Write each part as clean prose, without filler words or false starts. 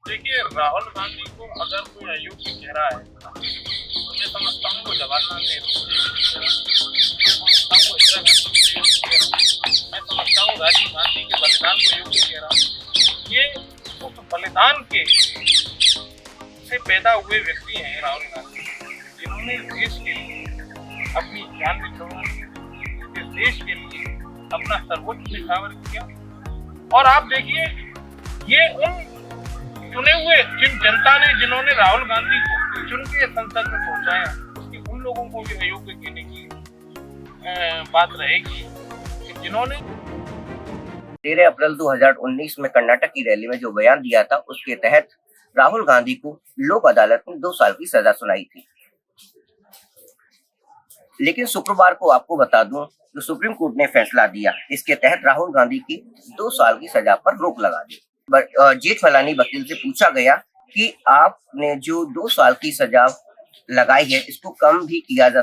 देखिए, राहुल गांधी को अगर कोई अयोग्य कह रहा है तो मैं समझता हूँ वो जवाहरलाल नेहरू को समझता हूँ, इंदिरा गांधी को योग्य कह रहा हूँ, मैं समझता हूँ राजीव गांधी के बलिदान को योग्य कह रहा हूँ। ये उस बलिदान के से पैदा हुए व्यक्ति हैं राहुल गांधी, जिन्होंने देश के लिए अपनी जान निछावर की, देश के लिए अपना सर्वोच्च निछावर किया। और आप देखिए, ये उन चुने हुए जिन जनता ने जिन्होंने राहुल गांधी को चुन के संसद में पहुंचाया, कि उन लोगों को भी अयोग्य कहने की बात रहेगी कि जिन्होंने 13 अप्रैल 2019 में कर्नाटक की रैली में जो बयान दिया था, उसके तहत राहुल गांधी को लोक अदालत में 2 साल की सजा सुनाई थी। लेकिन शुक्रवार को आपको बता दूं, तो सुप्रीम कोर्ट ने फैसला दिया, इसके तहत राहुल गांधी की 2 साल की सजा पर रोक लगा दी। जेठमलानी वकील से पूछा गया कि आपने जो 2 साल की सजा लगाई है, इसको कम भी किया जा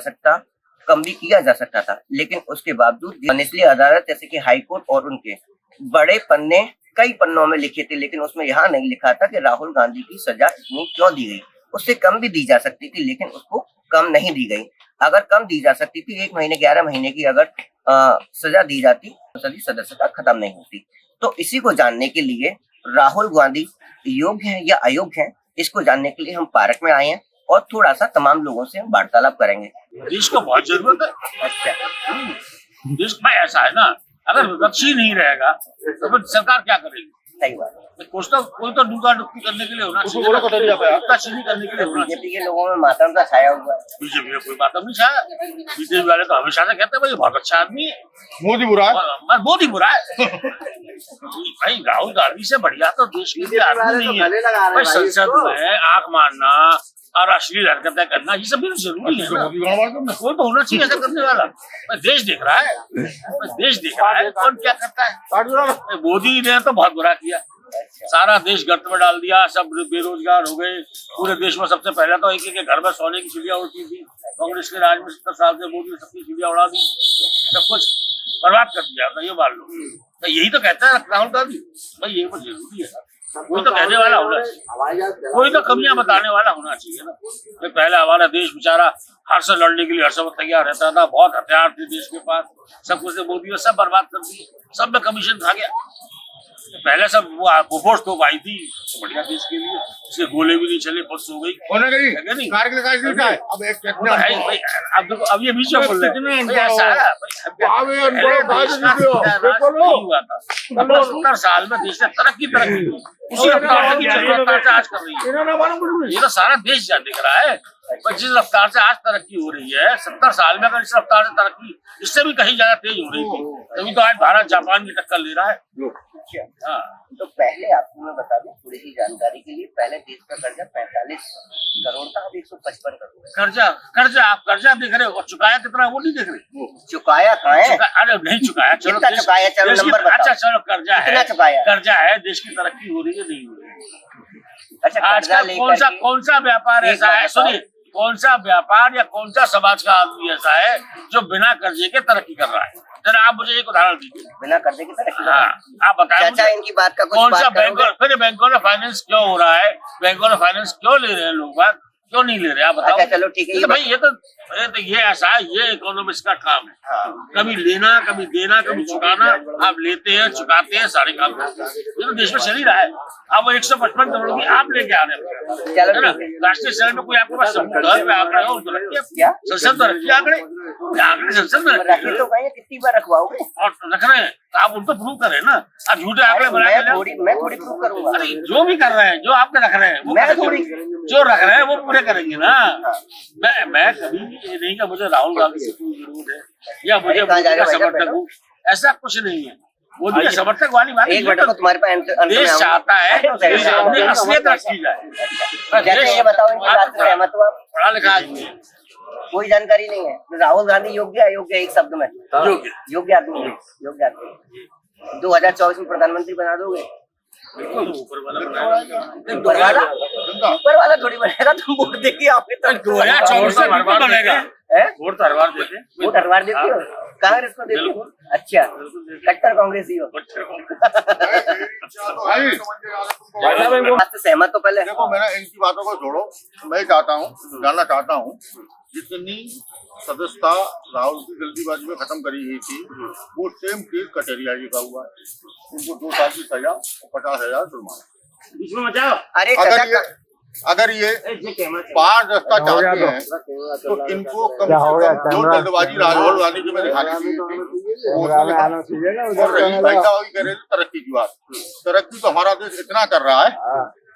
सकता था, लेकिन उसके बावजूद निचली अदालत जैसे कि हाई कोर्ट और उनके बड़े पन्ने कई पन्नों में लिखे थे, लेकिन उसमें यहाँ नहीं लिखा था कि राहुल गांधी की सजा इतनी क्यों दी गई। उससे कम भी दी जा सकती थी, लेकिन उसको कम नहीं दी गई। अगर कम दी जा सकती थी, 1 महीने 11 महीने की अगर सजा दी जाती, तो सदस्यता खत्म नहीं होती। तो इसी को जानने के लिए राहुल गांधी योग्य है या अयोग्य है, इसको जानने के लिए हम पार्क में आए हैं और थोड़ा सा तमाम लोगों से वार्तालाप करेंगे। देश को बहुत जरूरत है। अच्छा, देश में ऐसा है ना, अगर विपक्ष ही नहीं रहेगा तो फिर सरकार क्या करेगी? सही बात है। कोई तो डूबा डुबकी करने के लिए होना चाहिए, नुक्ताचीनी करने के लिए होना चाहिए। बीजेपी के लोगों में मातम का छाया हुआ है। बीजेपी में कोई मातम नहीं छाया। बीजेपी वाले तो हमेशा से कहते हैं भाई बहुत अच्छा आदमी है, मोदी बुरा है, मोदी बुरा है। भाई राहुल गांधी से बढ़िया तो देश के लिए आदमी नहीं है। भाई संसद में आंख मारना और अश्लील हरकतें करना, ये सब भी जरूरी है ना। कोई तो होना चाहिए ऐसा करने वाला। देश देख रहा है, देश देख रहा है कौन क्या करता है। मोदी ने तो बहुत बुरा किया, सारा देश गर्त में डाल दिया, सब बेरोजगार हो गए। पूरे देश में सबसे पहले तो एक एक घर में सोने की चिड़िया उड़ती थी। कांग्रेस के राज में 70 साल से मोदी ने सबकी चिड़िया उड़ा दी, सब कुछ बर्बाद कर दिया। तो ये मान लो, तो यही तो कहता है राहुल गांधी, भाई ये तो जरूरी है। कोई तो कहने वाला होना चाहिए, कोई तो कमियां बताने वाला होना चाहिए ना। तो पहले हमारा देश बेचारा हर से लड़ने के लिए हर समय तैयार रहता था, बहुत हथियार थे देश के पास, सब कुछ मोदी ने सब बर्बाद कर दिए, सब में कमीशन खा गया। पहले सब वो बोफोर्स तो आई थी, तो बढ़िया देश के लिए, उसके गोले भी नहीं चले, बस हो गई। अब ये बीच में बोल रहे हैं, ऐसा है 70 साल में देश ने तरक्की उसी रफ्तार से आज कर रही है। ये तो सारा देश देख रहा है, जिस रफ्तार से आज तरक्की हो रही है, 70 साल में अगर इस रफ्तार से तरक्की इससे भी कहीं ज्यादा तेज हो रही थी, तभी तो आज भारत जापान की टक्कर ले रहा है। हाँ, तो पहले आपको मैं बता दूं थोड़ी सी जानकारी के लिए, पहले देश का कर्जा 45 करोड़ था, अब 155 करोड़ है। आप कर्जा देख रहे हो, और चुकाया कितना वो नहीं देख रहे। चुकाया कहाँ है? अरे नहीं चुकाया, चलो चुकाया, चलो नंबर बताओ। अच्छा चलो, कर्जा है, चुकाया, कर्जा है, देश की तरक्की हो रही है नहीं हो रही। अच्छा, आजकल कौन सा व्यापार ऐसा है, सुनिए, कौन सा व्यापार या कौन सा समाज का आदमी ऐसा है जो बिना कर्जे के तरक्की कर रहा है? जरा आप मुझे एक उदाहरण दीजिए। बिना कर्जे की तरक्की? हाँ, आप बताएं चाचा, इनकी बात का कुछ कौन सा बैंकों में फाइनेंस क्यों हो रहा है, बैंकों में फाइनेंस क्यों ले रहे हैं लोग, बात क्यों नहीं ले रहे, आप बताओ। अच्छा चलो ठीक है, भाई ये ऐसा है, ये इकोनॉमिक्स का काम है। हाँ। कभी लेना, कभी देना, कभी चुकाना, आप लेते हैं, चुकाते हैं, सारे काम करते हैं। ये तो देश में चल ही रहा है। अब 155 करोड़ की आप लेके आ रहे हैं, है ना? राष्ट्रीय स्तर में कोई आपके पास आंकड़े हो तो रखिए, संसद में रखिए आंकड़े संसद में रखिए, तो कितनी बार रखवाओगे? और रख रहे हैं तो आप उनको प्रूव करें ना। आप झूठे आंकड़े बनाए, मैं थोड़ी प्रूव करूंगा। अरे जो भी कर रहे हैं, जो आपने रख रहे हैं वो जो रख रहे हैं वो पूरे करेंगे ना। मैं कभी ये नहीं कि मुझे राहुल गांधी से कोई जरूरत है या मुझे मोदी का समर्थक हूँ, ऐसा कुछ नहीं है। मोदी का समर्थक वाली बात एक मिनट को तुम्हारे पास देश चाहता है अपनी असलियत रखी जाए। ये बताओ, इनकी बात से सहमत हो आप? पढ़ा लिखा आदमी है, कोई जानकारी नहीं है। राहुल गांधी योग्य अयोग्य, एक शब्द में योग्य आदमी है। योग्य आदमी 2024 में प्रधानमंत्री बना दोगे? ऊपर वाला थोड़ी बनेगा, तुम वोट देके आओगे तो 2024 में बनेगा। वोट तो हर बार देते, वोट हर बार देते हो, कांग्रेस को देते हो। अच्छा, कट्टर कांग्रेसी हो। बात से सहमत हो पहले? देखो, मैंने इनकी बातों को छोड़ो, मैं चाहता हूँ, जानना चाहता हूँ, जितनी सदस्यता राहुल की जल्दीबाजी में खत्म करी गई थी, वो सेम केस कटेरिया जी का हुआ। उनको 2 साल की सजा और 50,000 जुर्माना। बीच में मचाओ। अरे अगर ये पारदर्शिता चाहते हैं तो इनको कम से कम जो जल्दबाजी राहुल गांधी जी में दिखानी थी और रही भाई साहब कह रहे थे तरक्की की बात। तरक्की तो हमारा देश इतना कर रहा है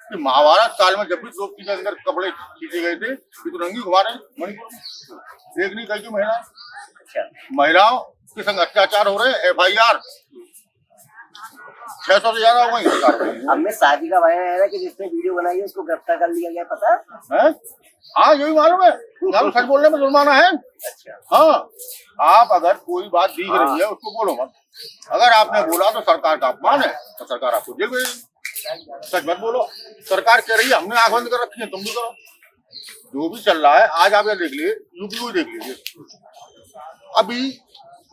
कि महाभारत काल में जब भी द्रौपदी के अंदर कपड़े खींचे गए थे, रंगी घुमा रहे मणिपुर देखनी कई जो महिलाओं के संग अत्याचार हो रहे, FIR 600 से ज्यादा हो गई। अब मैं शादी का बयान आया कि जिसने वीडियो बनाई है उसको गिरफ्तार कर लिया गया, पता है? हाँ, यही मालूम है। मालूम, सच बोलने में जुर्माना है। हाँ, आप अगर कोई बात दिख रही है उसको बोलो मत। अगर आपने बोला तो सरकार का अपमान है, तो सरकार आपको जेल भेजेगी। सच मत बोलो। सरकार कह रही है हमने आंख बंद कर रखी है, तुम भी करो। जो भी चल रहा है आज आप ये देख लीजिए, यूपी को देख लीजिए। अभी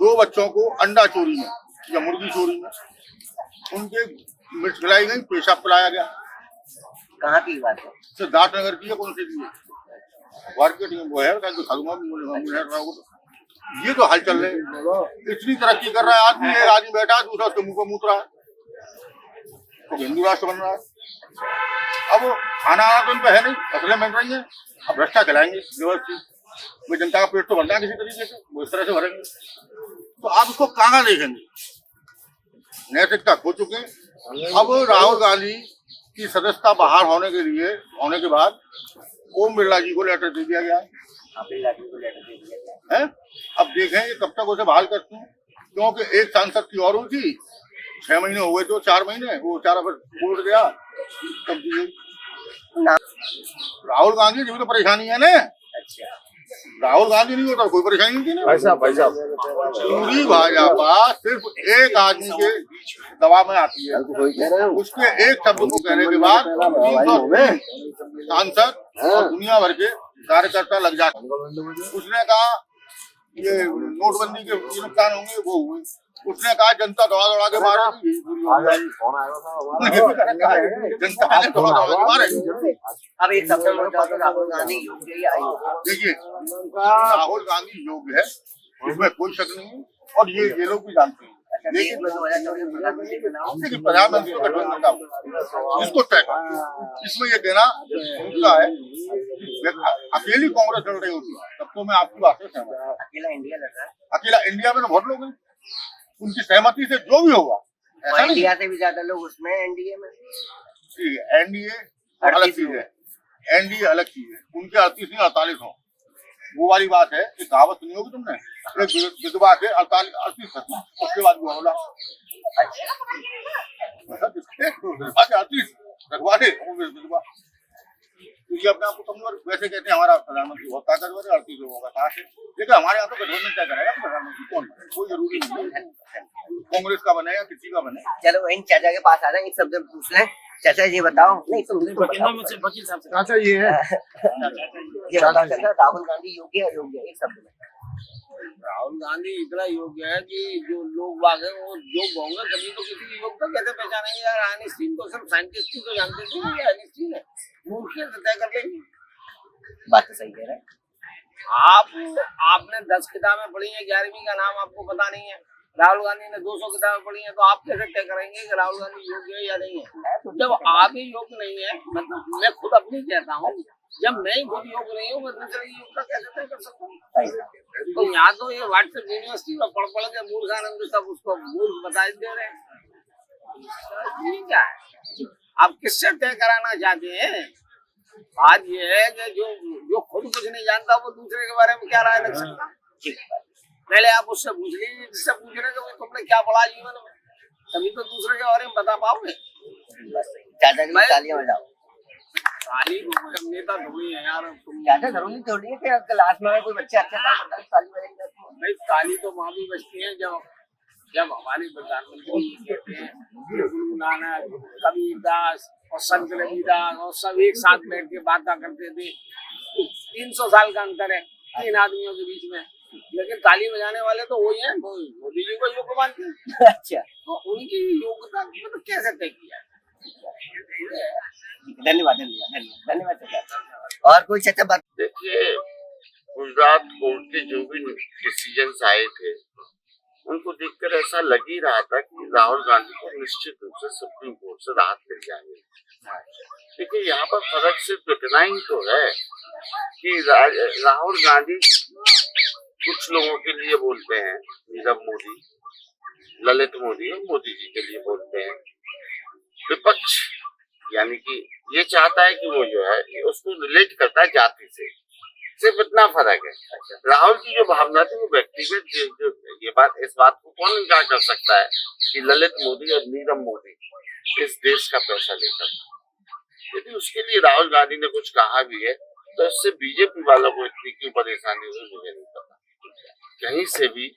2 बच्चों को अंडा चोरी में या मुर्गी चोरी में उनके मिर्च खिलाई गई, पेशाब पिलाया गया। कहाँ की बात है? सिद्धार्थ नगर की है, कौन सी की है? मार्केटिंग वो है, ये तो हाल चल रहे हैं। इतनी तरक्की कर रहा है आदमी, एक आदमी बैठा है, दूसरा उसके मुंह को मूत रहा है, तो हिंदू राष्ट्र बन रहा है। अब खाना आना तो उन पे है नहीं, फसलें बन रही हैं, अब भ्रष्टा खिलाएंगे व्यवस्थित। वो जनता का पेट तो भरना है किसी तरीके से, वो इस तरह से भरेंगे, तो आप उसको कहाँ देखेंगे? नैतिकता खो चुके हैं। अब राहुल गांधी की सदस्यता बाहर होने के बाद ओम बिरला जी को लेटर दे दिया गया है। अब देखें ये कब तक उसे बहाल करते हैं, क्योंकि एक सांसद की और हुई थी, 6 महीने हो गए तो 4 महीने, वो 4 बोल गया तब दी। राहुल गांधी जी तो परेशानी है ना। राहुल गांधी नहीं होता कोई परेशानी नहीं थी ना। भाई साहब पूरी भाजपा सिर्फ एक आदमी के दबाव में आती है, उसके एक शब्द को कहने के बाद 300 सांसद और दुनिया भर के कार्यकर्ता लग जाते। उसने कहा ये नोटबंदी के नुकसान होंगे, वो हुए। उसने कहा जनता दौड़ा दौड़ा के मारेगी, जनता ने दौड़ा दौड़ा के मारेगी। अब एक शब्द में राहुल गांधी योग्य या अयोग्य? देखिए, राहुल गांधी योग्य है, इसमें कोई शक नहीं है, और ये लोग भी जानते हैं। लेकिन प्रधानमंत्री का गठबंधन का इसको तय कर, इसमें ये कहना उनका है, अकेली कांग्रेस लड़ रही होती है तब तो मैं आपकी बात से सहमत हूं। अकेला इंडिया लड़ रहा है, अकेला इंडिया में तो बहुत लोग हैं, उनकी सहमति से जो भी होगा। इंडिया से भी ज्यादा लोग उसमें एनडीए में। एनडीए अलग चीज है, एनडीए अलग चीज है, उनके 38 नहीं 48 हो। वो वाली बात है कि कहावत सुनी होगी तुमने, एक विधवा के 38 उसके बाद वो बोला 38 रखवा दे विधवा। क्योंकि अपने आपको कमजोर वैसे कहते हैं, हमारा प्रधानमंत्री बहुत ताकतवर है, 38 लोगों का साथ है, लेकिन हमारे यहाँ तो गठबंधन तय करेगा प्रधानमंत्री कौन बने, कोई जरूरी नहीं है कांग्रेस का बने या किसी का बने। चलो इन चाचा के पास आ जाए, एक शब्द पूछ लें। चाचा ये बताओ, नहीं तुम चाचा ये है, ये बताओ चाचा, राहुल गांधी योग्य है अयोग्य? एक शब्द में। राहुल गांधी इतना योग्य है कि जो लोग बाग है वो योग्य होंगे, तभी तो किसी की योग्यता कैसे पहचानेंगे यार? आइंस्टीन को सिर्फ साइंटिस्ट ही तो जानते थे, ये आइंस्टीन है, मूर्ख से तय कर लेंगे। बात तो सही कह रहे हैं। आपने 10 किताबें पढ़ी है, 11वीं का नाम आपको पता नहीं है। राहुल गांधी ने 200 किताबें पढ़ी हैं, तो आप कैसे तय करेंगे कि राहुल गांधी योग्य है या नहीं है? जब आप ही योग्य नहीं है, मतलब मैं खुद अपनी कहता हूँ, जब मैं ही खुद योग्य नहीं हूँ, मैं दूसरे की योग्यता कैसे तय कर सकता हूँ? तो यहाँ तो ये व्हाट्सएप यूनिवर्सिटी में पढ़ के मूर्खानंद सब उसको मूर्ख बता दे रहे हैं। क्या है, आप किससे तय कराना चाहते हैं? बात ये है कि जो खुद कुछ नहीं जानता वो दूसरे के बारे में क्या राय रख सकता? पहले आप उससे पूछ लीजिए, जिससे पूछ रहे कि तुमने क्या पढ़ा जीवन में, तभी तो दूसरे के बारे में बता पाओगे। चाचा जी तालियां बजाओ। ताली नेता थोड़ी है यार, चाचा जरूरी थोड़ी है कि क्लास में कोई बच्चा अच्छा था ताली बजाएंगे। भाई ताली तो वहाँ भी बजती है जब हमारे प्रधानमंत्री कहते हैं गुरु नानक, कबीरदास और संत रविदास और सब एक साथ बैठ के बातें करते थे। 300 साल का अंतर है 3 आदमियों के बीच में, लेकिन ताली बजाने वाले तो वही हैं, वो मोदी जी को योग्य मानते हैं। अच्छा, तो उनकी योग्यता मतलब कैसे तय किया? धन्यवाद धन्यवाद धन्यवाद धन्यवाद चाचा। और कोई चाचा बात? देखिए, गुजरात कोर्ट के जो भी डिसीजंस आए थे उनको देखकर ऐसा लग ही रहा था कि राहुल गांधी को निश्चित रूप से सुप्रीम कोर्ट से राहत मिल जाएगी। देखिए, यहाँ पर फर्क सिर्फ इतना ही तो है कि राहुल गांधी कुछ लोगों के लिए बोलते हैं, नीरव मोदी, ललित मोदी और मोदी जी के लिए बोलते हैं। विपक्ष यानी कि ये चाहता है कि वो जो है उसको रिलेट करता है जाति से, सिर्फ इतना फर्क है। राहुल की जो भावना थी वो व्यक्तिगत, जो ये बात, इस बात को कौन इनकार कर सकता है कि ललित मोदी और नीरव मोदी इस देश का पैसा लेकर, यदि उसके लिए राहुल गांधी ने कुछ कहा भी है तो इससे बीजेपी वालों को इतनी क्यों परेशानी हुई मुझे नहीं पता। कहीं से भी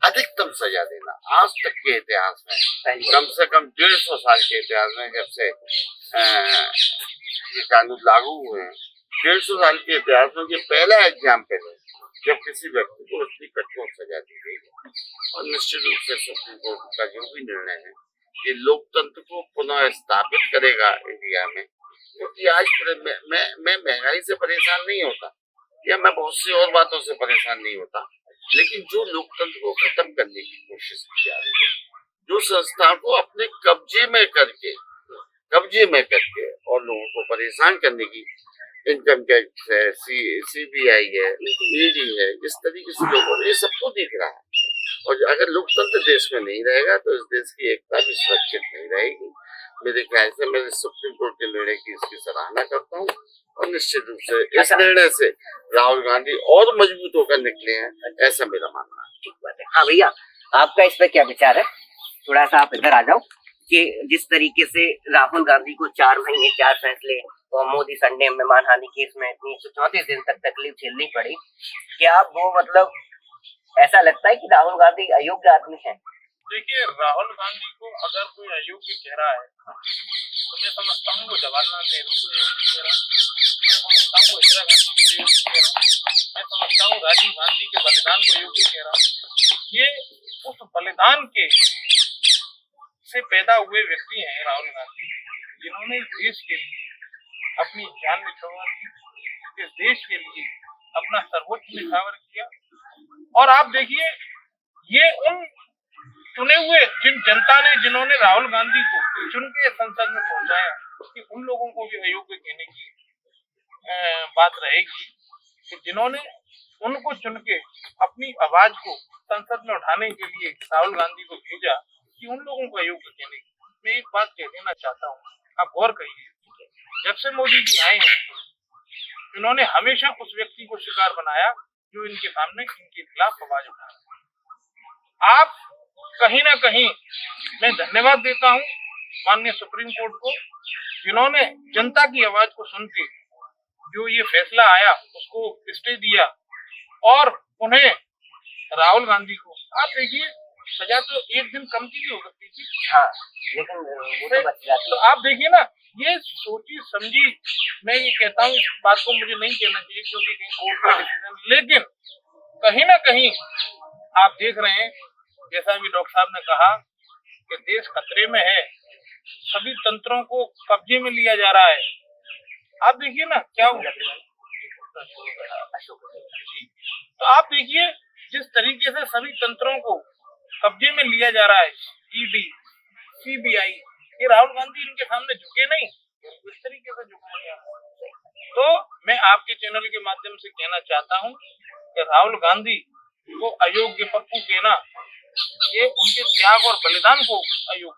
अधिकतम सजा देना आज तक के इतिहास में, कम से कम 150 साल के इतिहास में, जब से ये कानून लागू हुए हैं, 150 साल के इतिहास में ये पहला एग्जाम्पल है जब किसी व्यक्ति को इतनी कठोर सजा दी गई। और निश्चित रूप से सुप्रीम कोर्ट का जो भी निर्णय है ये लोकतंत्र को पुनः स्थापित करेगा इंडिया में। क्योंकि आज मैं महंगाई से परेशान नहीं होता या मैं बहुत सी और बातों से परेशान नहीं होता, लेकिन जो लोकतंत्र को खत्म करने की कोशिश की जा रही है, जो संस्था को अपने कब्जे में करके और लोगों को परेशान करने की, इनकम टैक्स है, CBI है, ED है, इस तरीके से लोगों को ये सबको दिख रहा है। और अगर लोकतंत्र देश में नहीं रहेगा तो इस देश की एकता भी सुरक्षित नहीं रहेगी। मेरे ख्याल से मैं सुप्रीम कोर्ट के निर्णय की इसकी सराहना करता हूँ और निश्चित रूप से इस निर्णय से राहुल गांधी और मजबूत होकर निकले हैं, ऐसा मेरा मानना है। ठीक बात है। हाँ भैया, आपका इस पर क्या विचार है? थोड़ा सा आप इधर आ जाओ कि जिस तरीके से राहुल गांधी को 4 महीने 4 फैसले और मोदी संडे में मानहानि केस में इतनी 134 दिन तक तकलीफ झेलनी पड़ी, क्या वो मतलब ऐसा लगता है कि राहुल गांधी अयोग्य आदमी है? देखिए, राहुल गांधी को अगर कोई अयोग्य कह रहा है तो मैं समझता हूँ वो जवाहरलाल नेहरू को अयोग्य कह रहा है, मैं समझता हूँ इंदिरा गांधी को अयोग्य कह रहा हूँ, मैं समझता हूँ राजीव गांधी के बलिदान को अयोग्य कह रहा हूँ। ये उस बलिदान के से पैदा हुए व्यक्ति हैं राहुल गांधी, जिन्होंने देश के लिए अपनी जान निछावर की, इस देश के लिए अपना सर्वोच्च निछावर किया। और आप देखिए, ये उन चुने हुए जिन जनता ने, जिन्होंने राहुल गांधी को चुन के संसद में पहुंचाया, कि उन लोगों को भी अयोग्य कहने की बात रहेगी कि जिन्होंने उनको चुन के अपनी आवाज को संसद में उठाने के लिए राहुल गांधी को भेजा, कि उन लोगों को अयोग्य कहने की। मैं एक बात कह देना चाहता हूँ, आप गौर करिए, जब से मोदी जी आए हैं इन्होंने हमेशा उस व्यक्ति को शिकार बनाया जो इनके सामने इनके खिलाफ आवाज उठाया। आप कहीं ना कहीं, मैं धन्यवाद देता हूँ माननीय सुप्रीम कोर्ट को, जिन्होंने जनता की आवाज को सुन के जो ये फैसला आया उसको स्टे दिया और उन्हें राहुल गांधी को, आप देखिए, सजा तो एक दिन कम की हो सकती थी, हाँ, लेकिन वो तो बच जाती। तो आप देखिए ना, ये सोची समझी, मैं ये कहता हूँ, इस बात को मुझे नहीं कहना चाहिए क्योंकि कहीं कोर्ट का डिसीजन, लेकिन कहीं ना कहीं आप देख रहे हैं, जैसा भी डॉक्टर साहब ने कहा कि देश खतरे में है, सभी तंत्रों को कब्जे में लिया जा रहा है। आप देखिए ना क्या हुआ, तो आप देखिए जिस तरीके से सभी तंत्रों को कब्जे में लिया जा रहा है, ED, CBI, ये राहुल गांधी इनके सामने झुके नहीं, इस तरीके से झुके। तो मैं आपके चैनल के माध्यम से कहना चाहता हूँ कि राहुल गांधी को अयोग्य पप्पू कहना, ये उनके त्याग और बलिदान को अयोग्य